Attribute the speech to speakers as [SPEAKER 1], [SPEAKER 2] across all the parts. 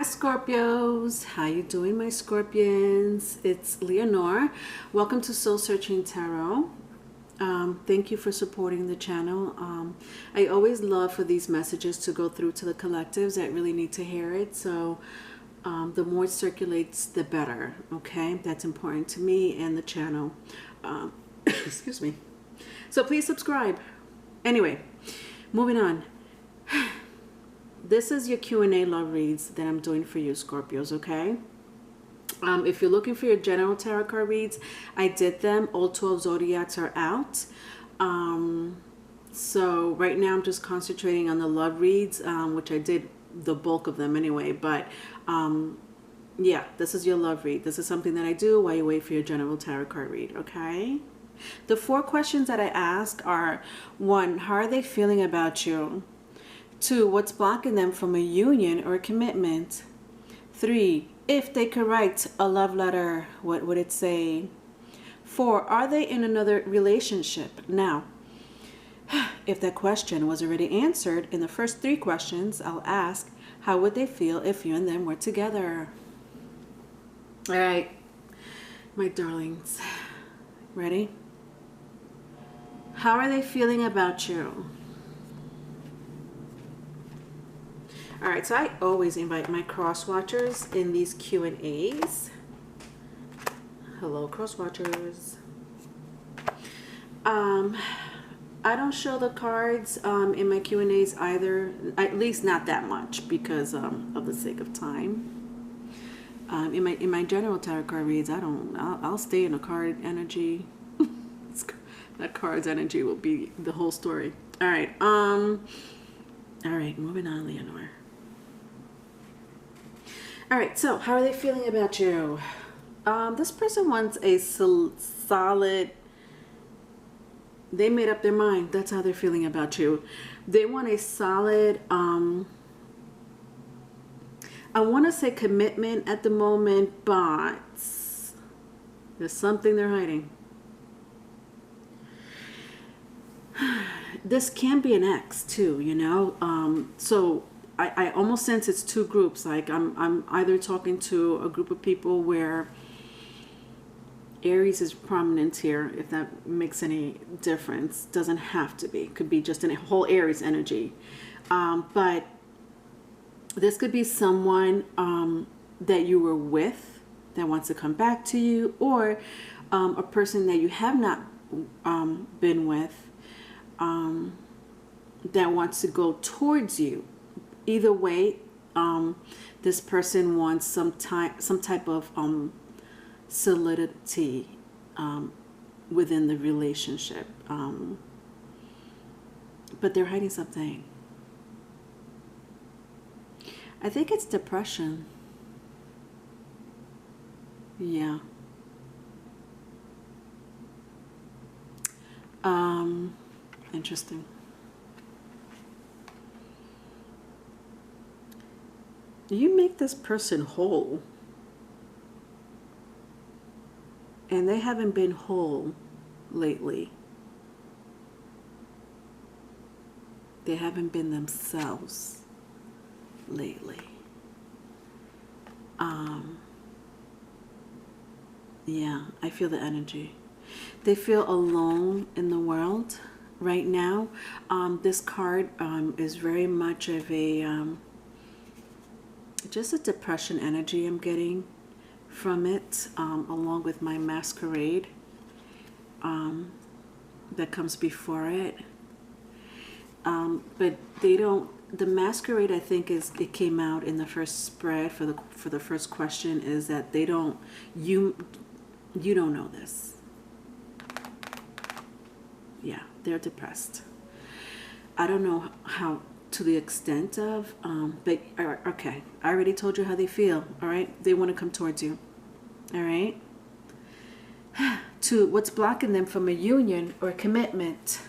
[SPEAKER 1] Hi Scorpios, how you doing my Scorpions? It's Leonor. Welcome to Soul Searching Tarot. Thank you for supporting the channel. I always love for these messages to go through to the collectives that really need to hear it. So the more it circulates, the better. Okay, that's important to me and the channel. Excuse me. So please subscribe. Anyway, moving on. This is your Q&A love reads that I'm doing for you, Scorpios, okay? If you're looking for your general tarot card reads, I did them. All 12 zodiacs are out. So right now I'm just concentrating on the love reads, which I did the bulk of them anyway. But yeah, this is your love read. This is something that I do while you wait for your general tarot card read, okay? The 4 questions that I ask are, 1, how are they feeling about you? 2, what's blocking them from a union or a commitment? 3, if they could write a love letter, what would it say? 4, are they in another relationship? Now, if that question was already answered in the first 3 questions, I'll ask, how would they feel if you and them were together? All right, my darlings, ready? How are they feeling about you? All right, so I always invite my cross watchers in these Q&As. Hello, cross watchers. I don't show the cards in my Q&As either, at least not that much because of the sake of time. In my general tarot card reads, I'll stay in a card energy. That card's energy will be the whole story. All right, moving on, Leonor. All right, so how are they feeling about you? This person wants a solid, they made up their mind. That's how they're feeling about you. They want a solid, I want to say commitment at the moment, but there's something they're hiding. This can be an ex too, you know? So I almost sense it's 2 groups. Like I'm either talking to a group of people where Aries is prominent here, if that makes any difference. Doesn't have to be. Could be just a whole Aries energy. But this could be someone that you were with that wants to come back to you, or a person that you have not been with that wants to go towards you. Either way, this person wants some type of solidity within the relationship, but they're hiding something. I think it's depression. Yeah. Interesting. You make this person whole, and they haven't been whole lately. They haven't been themselves lately. Yeah, I feel the energy. They feel alone in the world right now. This card is very much of a just a depression energy I'm getting from it, along with my masquerade that comes before it. But they don't, the masquerade, I think, it came out in the first spread for the first question, is that they don't, you don't know this. Yeah, they're depressed. I don't know how, to the extent of, but okay, I already told you how they feel. All right, they want to come towards you. All right. 2, what's blocking them from a union or commitment?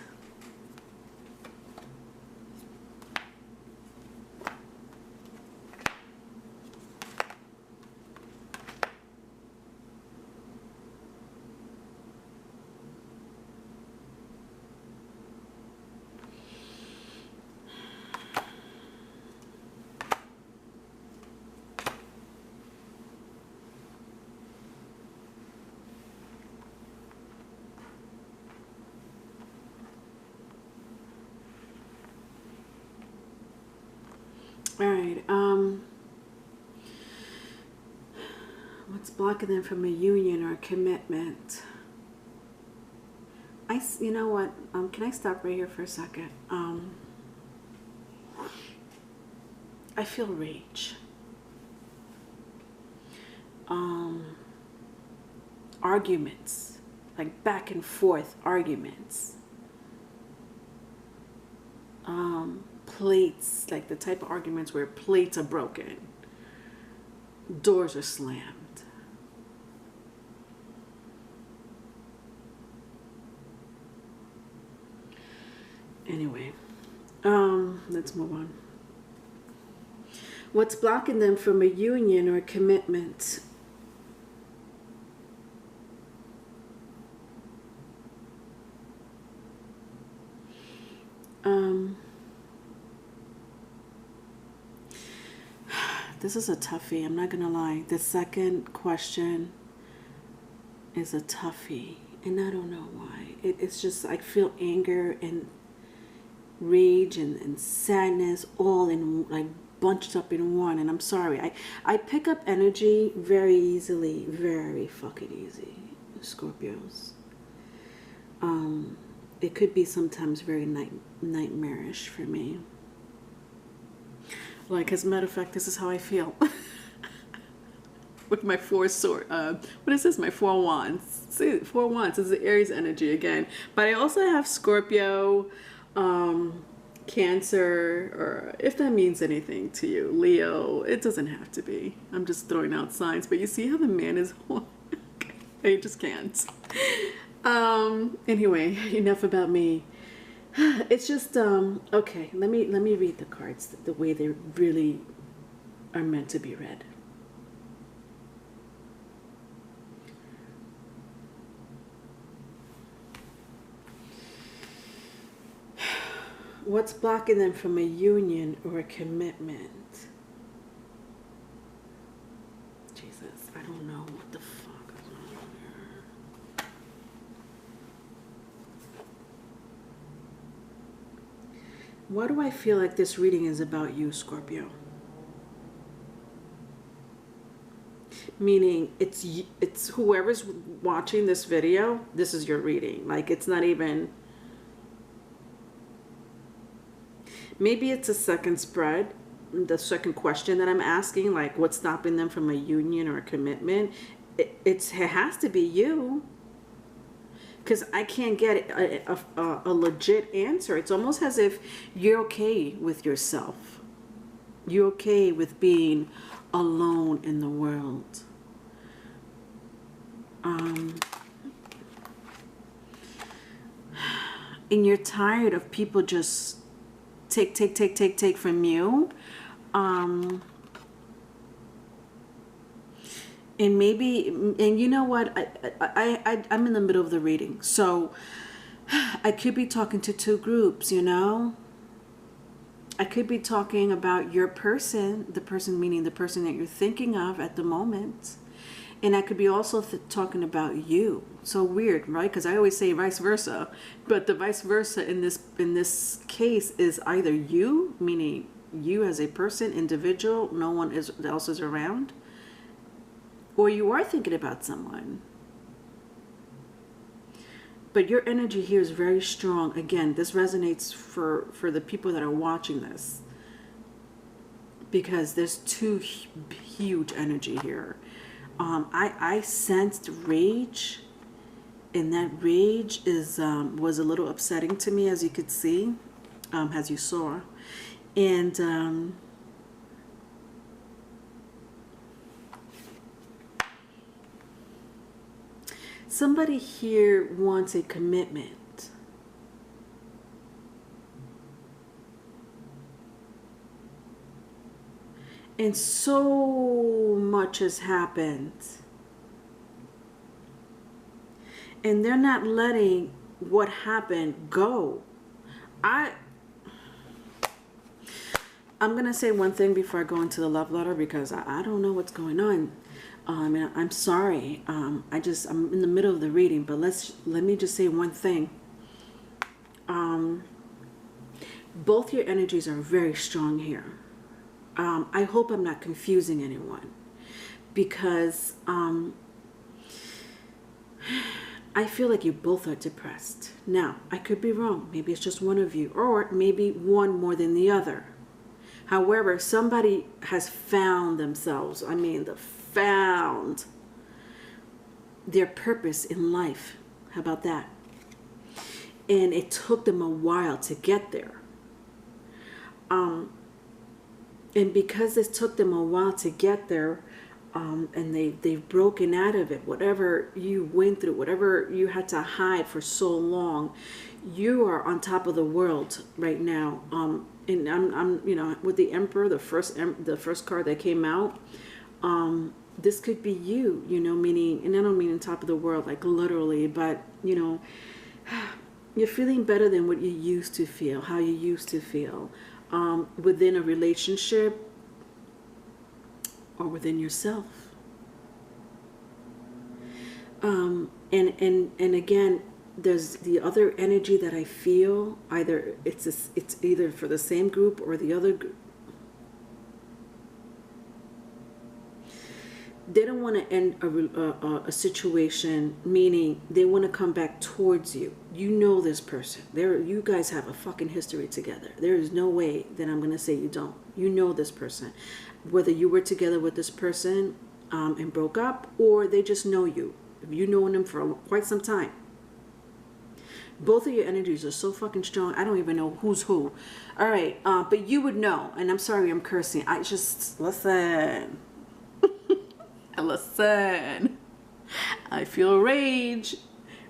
[SPEAKER 1] All right. What's blocking them from a union or a commitment? You know what? Can I stop right here for a second? I feel rage. Arguments, like back and forth arguments. Plates, like the type of arguments where plates are broken, doors are slammed. Anyway, let's move on. What's blocking them from a union or a commitment? This is a toughie, I'm not gonna lie. The second question is a toughie, and I don't know why. It's just, I feel anger and rage and sadness all in, like, bunched up in one. And I'm sorry, I pick up energy very easily, very fucking easy, Scorpios. It could be sometimes very nightmarish for me. Like, as a matter of fact, this is how I feel. With my what is this? My 4 wands. See, 4 wands is the Aries energy again. But I also have Scorpio, Cancer, or if that means anything to you, Leo. It doesn't have to be. I'm just throwing out signs. But you see how the man is... I just can't. Anyway, enough about me. It's just, okay, let me read the cards the way they really are meant to be read. What's blocking them from a union or a commitment? Jesus, I don't know what the fuck is going on here. Why do I feel like this reading is about you, Scorpio? Meaning it's whoever's watching this video, this is your reading. Like, it's not even... Maybe it's a second spread, the second question that I'm asking, like what's stopping them from a union or a commitment. It has to be you, because I can't get a legit answer. It's almost as if you're okay with yourself. You're okay with being alone in the world. And you're tired of people just take from you. And maybe, and you know what, I'm in the middle of the reading, so I could be talking to 2 groups, you know. I could be talking about your person, the person meaning the person that you're thinking of at the moment, and I could be also talking about you. So weird, right? Because I always say vice versa, but the vice versa in this case is either you, meaning you as a person, individual, no one else is around, or you are thinking about someone. But your energy here is very strong. Again, this resonates for the people that are watching this, because there's 2 huge energy here. I sensed rage, and that rage was a little upsetting to me, as you could see, as you saw. And somebody here wants a commitment. And so much has happened. And they're not letting what happened go. I'm going to say one thing before I go into the love letter, because I don't know what's going on. And I'm sorry. I'm in the middle of the reading, but let me just say one thing. Both your energies are very strong here. I hope I'm not confusing anyone, because I feel like you both are depressed. Now, I could be wrong. Maybe it's just one of you, or maybe one more than the other. However, somebody has found themselves, found their purpose in life. How about that? And it took them a while to get there. And because it took them a while to get there, and they've broken out of it, whatever you went through, whatever you had to hide for so long, you are on top of the world right now. And I'm with the Emperor, the first card that came out. This could be you, meaning, and I don't mean on top of the world like literally, but you're feeling better than what you used to feel, how you used to feel, within a relationship or within yourself. And again, there's the other energy that I feel. Either it's either for the same group or the other group. They don't want to end a situation, meaning they want to come back towards you. You know this person. You guys have a fucking history together. There is no way that I'm going to say you don't. You know this person. Whether you were together with this person and broke up, or they just know you. You've known them for quite some time. Both of your energies are so fucking strong. I don't even know who's who. All right. But you would know. And I'm sorry I'm cursing. Listen. Listen. I feel rage.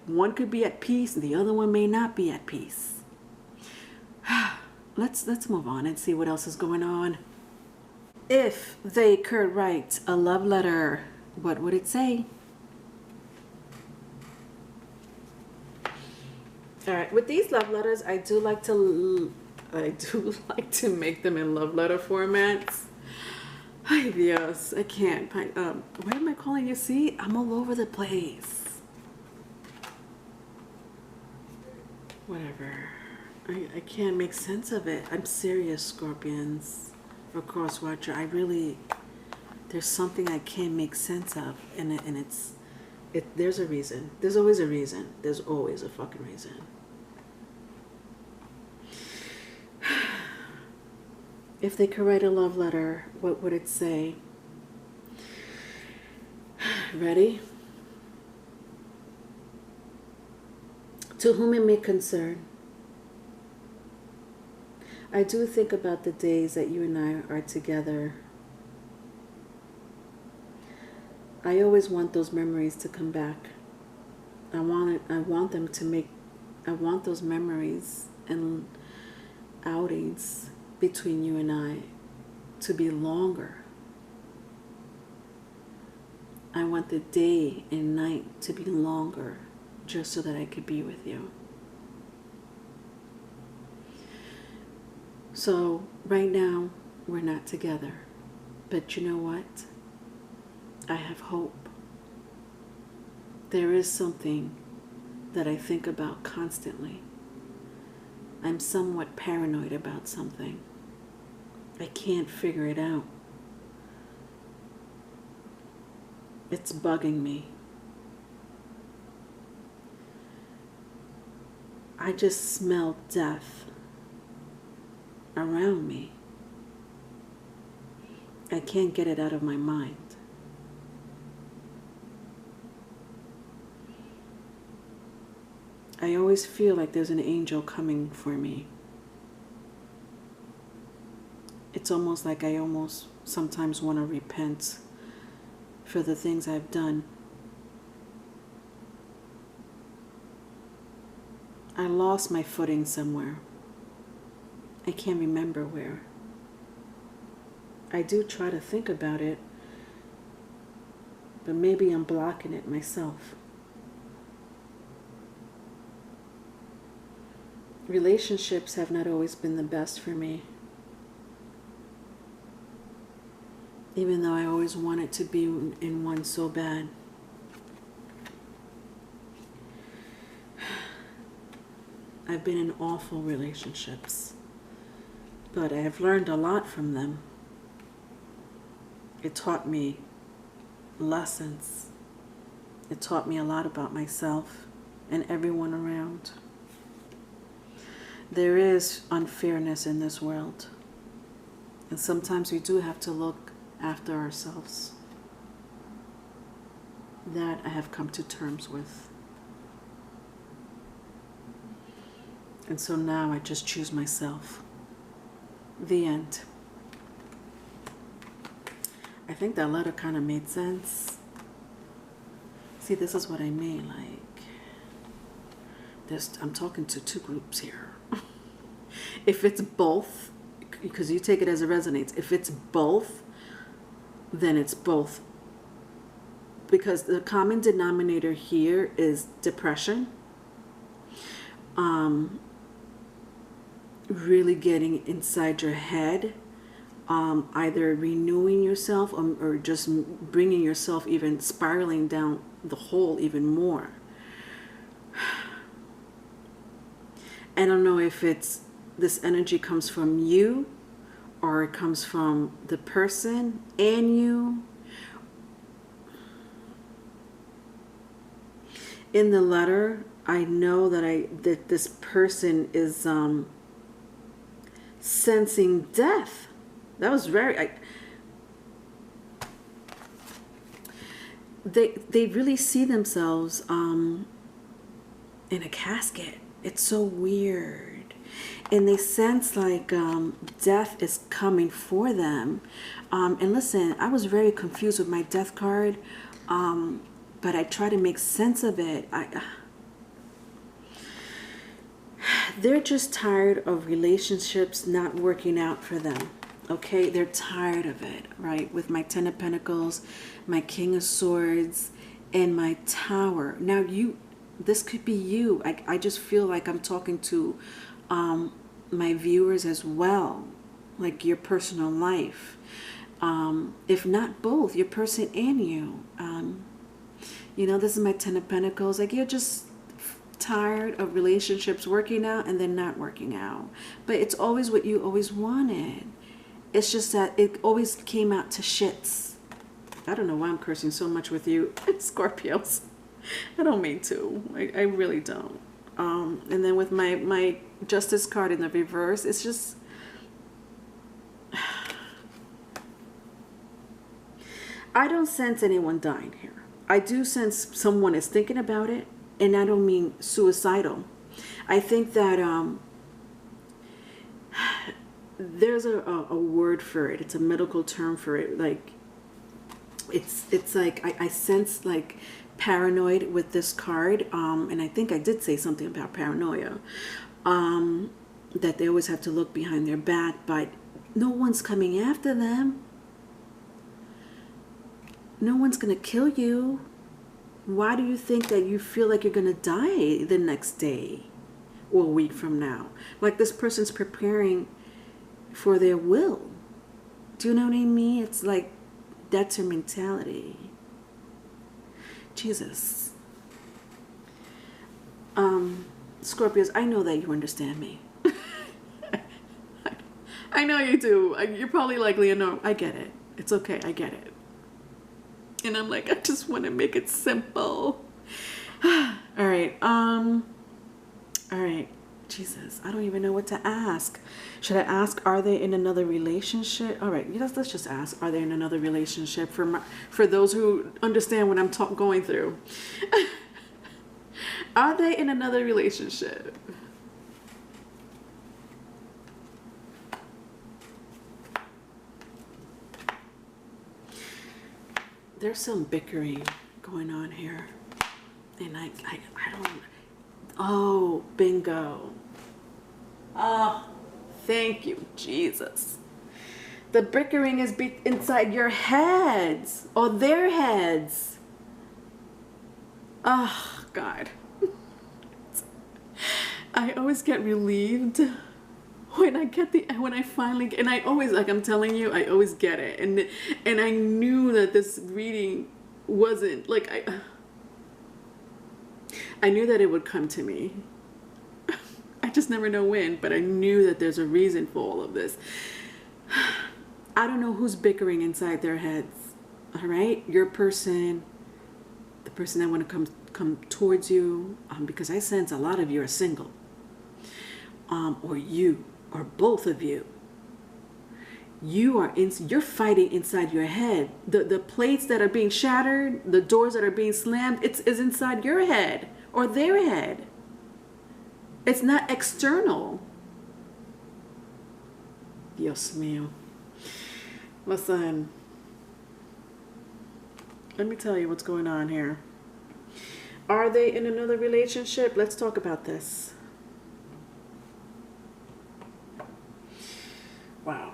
[SPEAKER 1] One could be at peace. The other one may not be at peace. Let's move on and see what else is going on. If they could write a love letter, what would it say? All right, with these love letters, I do like to make them in love letter formats. Ay Dios, I can't. What am I calling you? See, I'm all over the place. Whatever. I can't make sense of it. I'm serious, Scorpions. For Crosswatcher, there's something I can't make sense of, and there's a reason. There's always a reason. There's always a fucking reason. If they could write a love letter, what would it say? Ready? To whom it may concern, I do think about the days that you and I are together. I always want those memories to come back. I want those memories and outings between you and I to be longer. I want the day and night to be longer, just so that I could be with you. So right now, we're not together. But you know what? I have hope. There is something that I think about constantly. I'm somewhat paranoid about something. I can't figure it out. It's bugging me. I just smell death around me. I can't get it out of my mind. I always feel like there's an angel coming for me. It's almost like I almost sometimes want to repent for the things I've done. I lost my footing somewhere. I can't remember where. I do try to think about it, but maybe I'm blocking it myself. Relationships have not always been the best for me. Even though I always wanted to be in one so bad. I've been in awful relationships, but I have learned a lot from them. It taught me lessons. It taught me a lot about myself and everyone around. There is unfairness in this world. And sometimes we do have to look after ourselves. That I have come to terms with. And so now I just choose myself. The end. I think that letter kind of made sense. See, this is what I mean. Like, I'm talking to two groups here. If it's both, because you take it as it resonates. If it's both, then it's both. Because the common denominator here is depression. Really getting inside your head. Either renewing yourself or just bringing yourself even spiraling down the hole even more. I don't know if this energy comes from you or it comes from the person and you. In the letter, I know that this person is sensing death. That was very... They really see themselves in a casket. It's so weird. And they sense like death is coming for them. And listen, I was very confused with my death card. But I try to make sense of it. They're just tired of relationships not working out for them. Okay, they're tired of it, right? With my Ten of Pentacles, my King of Swords, and my Tower. Now this could be you. I just feel like I'm talking to my viewers as well, like your personal life. If not both, your person and you. You know, this is my Ten of Pentacles. Like, you're just tired of relationships working out and then not working out. But it's always what you always wanted. It's just that it always came out to shits. I don't know why I'm cursing so much with you, Scorpios. I don't mean to. I really don't. And then with my Justice card in the reverse, it's just... I don't sense anyone dying here. I do sense someone is thinking about it, and I don't mean suicidal. I think that there's a word for it. It's a medical term for it. Like, it's like I sense like paranoid with this card, and I think I did say something about paranoia, that they always have to look behind their back, but no one's coming after them. No one's going to kill you. Why do you think that you feel like you're going to die the next day or a week from now? Like, this person's preparing for their will. Do you know what I mean? It's like, that's your mentality. Jesus. Scorpios, I know that you understand me. I know you do. You're probably like, Leonor, I get it. It's okay. I get it. And I'm like, I just want to make it simple. All right. All right. Jesus, I don't even know what to ask. Should I ask, are they in another relationship? All right. Let's just ask, are they in another relationship? For those who understand what I'm going through. Are they in another relationship? There's some bickering going on here. And I don't... Oh, bingo. Oh, thank you, Jesus. The bickering is inside your heads or their heads. Oh, God. I always get relieved when I finally, and I always, like I'm telling you, I always get it. And I knew that this reading wasn't, like, I knew that it would come to me. I just never know when, but I knew that there's a reason for all of this. I don't know who's bickering inside their heads. All right, your person, the person that want to come towards you, because I sense a lot of you are single, or you, or both of you. You're fighting inside your head. The plates that are being shattered, the doors that are being slammed, is inside your head or their head. It's not external. Dios mío. Listen, let me tell you what's going on here. Are they in another relationship? Let's talk about this. Wow.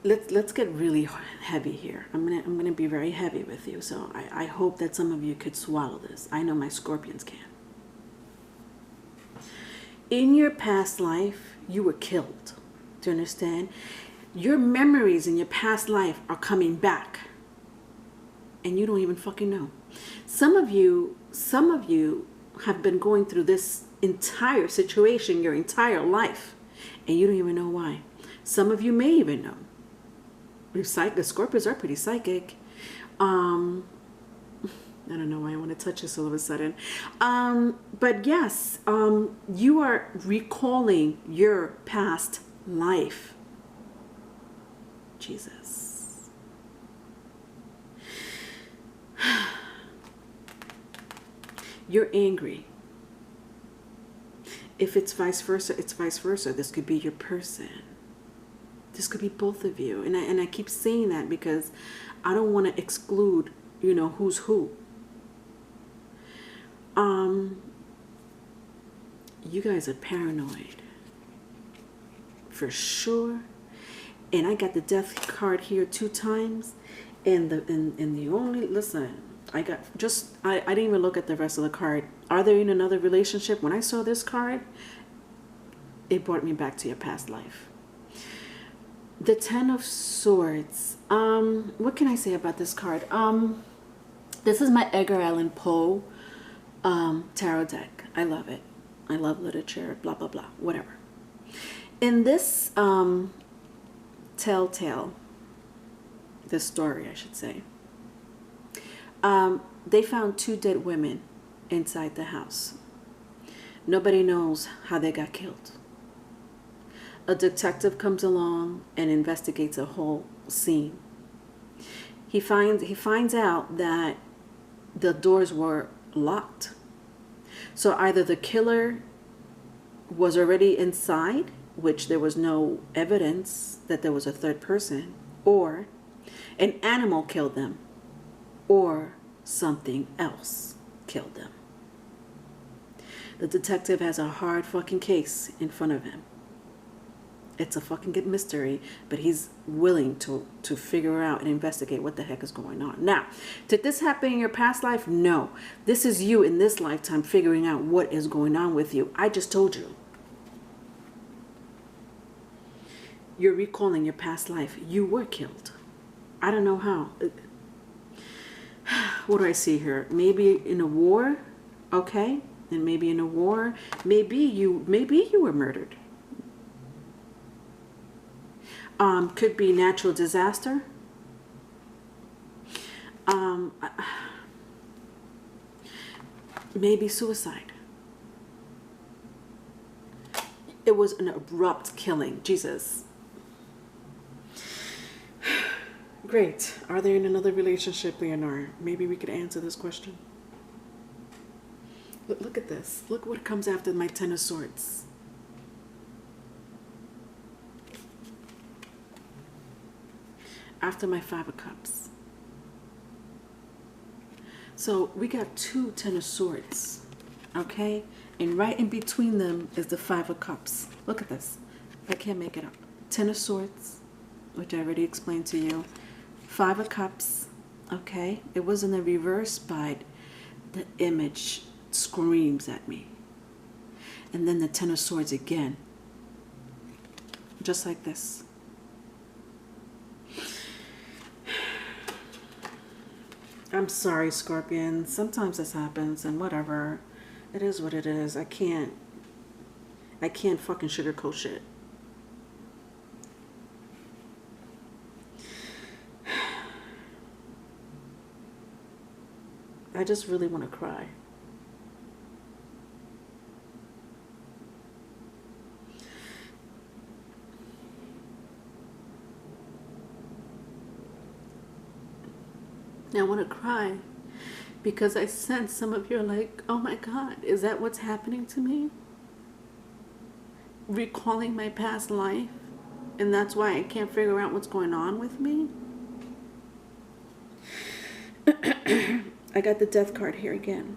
[SPEAKER 1] Let's get really heavy here. I'm gonna be very heavy with you. So I hope that some of you could swallow this. I know my scorpions can. In your past life, you were killed. Do you understand? Your memories in your past life are coming back, and you don't even fucking know. Some of you have been going through this entire situation your entire life, and you don't even know why. Some of you may even know. The Scorpios are pretty psychic. I don't know why I want to touch this all of a sudden. But yes, you are recalling your past life. Jesus. You're angry. If it's vice versa, it's vice versa. This could be your person. This could be both of you. And I keep saying that because I don't want to exclude, who's who. You guys are paranoid. For sure. And I got the death card here 2 times. And the only, listen, I didn't even look at the rest of the card. Are they in another relationship? When I saw this card, it brought me back to your past life. The 10 of Swords. What can I say about this card? This is my Edgar Allan Poe tarot deck. I love it. I love literature, blah, blah, blah, whatever. In this telltale, this story, I should say, they found 2 dead women inside the house. Nobody knows how they got killed. A detective comes along and investigates a whole scene. He finds out that the doors were locked. So either the killer was already inside, which there was no evidence that there was a third person, or an animal killed them, or something else killed them. The detective has a hard fucking case in front of him. It's a fucking good mystery, but he's willing to figure out and investigate what the heck is going on. Now, did this happen in your past life? No. This is you in this lifetime figuring out what is going on with you. I just told you. You're recalling your past life. You were killed. I don't know how. What do I see here? Maybe in a war, okay? And maybe in a war, maybe you were murdered. Could be natural disaster. Maybe suicide. It was an abrupt killing. Jesus. Great. Are they in another relationship, Leonor? Maybe we could answer this question. Look at this. Look what comes after my 10 of Swords. After my 5 of Cups. So we got 2 10 of Swords. Okay? And right in between them is the 5 of Cups. Look at this. I can't make it up. 10 of Swords, which I already explained to you. 5 of Cups. Okay? It was in the reverse, but the image screams at me. And then the 10 of Swords again. Just like this. I'm sorry, Scorpions. Sometimes this happens, and whatever. It is what it is. I can't fucking sugarcoat shit. I just really want to cry. I want to cry because I sense some of you are like, oh my God, is that what's happening to me? Recalling my past life, and that's why I can't figure out what's going on with me. I got the death card here again.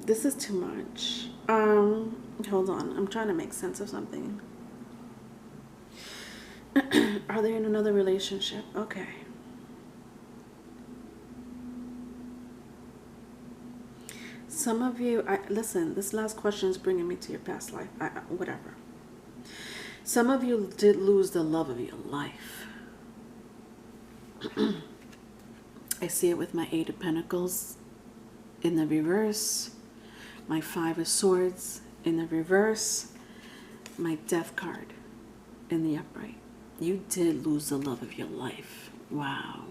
[SPEAKER 1] This is too much. Hold on, I'm trying to make sense of something. Are they in another relationship? Okay. Some of you, listen, this last question is bringing me to your past life. Whatever. Some of you did lose the love of your life. I see it with my 8 of Pentacles in the reverse, my 5 of Swords in the reverse, my Death card in the upright. You did lose the love of your life. Wow.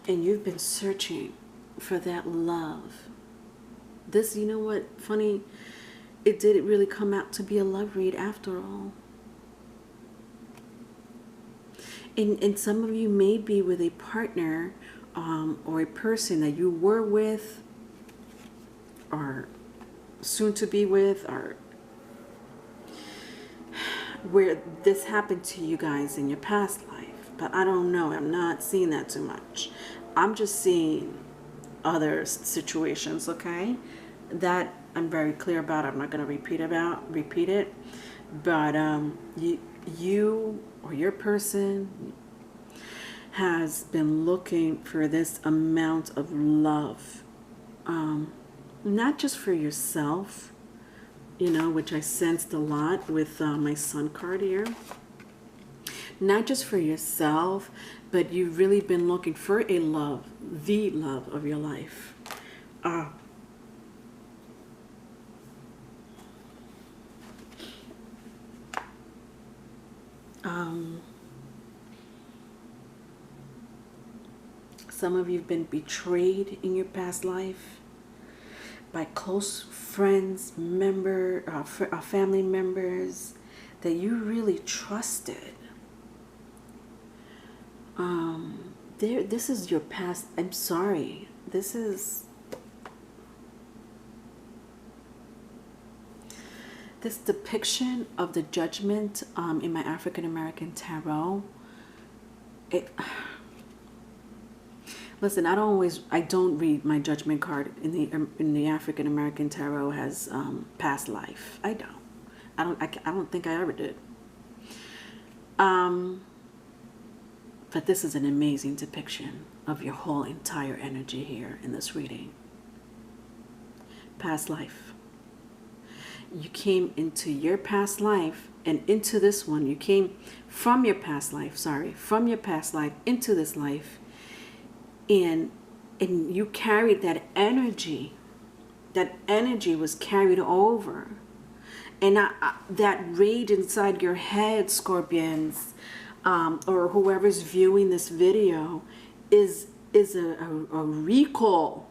[SPEAKER 1] And you've been searching for that love. This, you know what, funny, it didn't really come out to be a love read after all. And some of you may be with a partner or a person that you were with or soon to be with, or where this happened to you guys in your past life. But I don't know. I'm not seeing that too much. I'm just seeing other situations, okay? That I'm very clear about. I'm not going to repeat it. But you or your person has been looking for this amount of love. Not just for yourself, you know, which I sensed a lot with my Sun card here. Not just for yourself, but you've really been looking for a love, the love of your life. Some of you have been betrayed in your past life by close friends, family members that you really trusted. This is your past. I'm sorry. This depiction of the judgment in my African American tarot. Listen, I don't read my judgment card in the African American tarot as past life. I don't think I ever did. But this is an amazing depiction of your whole entire energy here in this reading. Past life. You came into your past life and into this one. You came from your past life, from your past life into this life. And you carried that energy. That energy was carried over. And that rage inside your head, Scorpions, or whoever's viewing this video, is a recall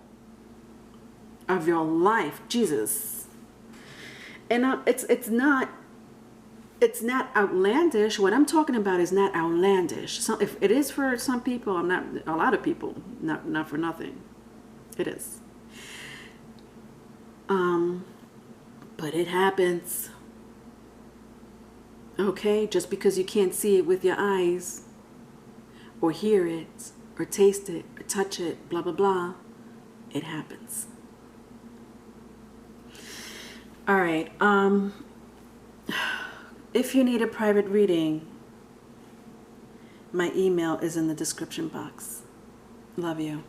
[SPEAKER 1] of your life. Jesus. And it's not outlandish. What I'm talking about is not outlandish. So if it is for some people, a lot of people, not for nothing. It is. But it happens. Okay, just because you can't see it with your eyes, or hear it, or taste it, or touch it, blah, blah, blah, it happens. All right, if you need a private reading, my email is in the description box. Love you.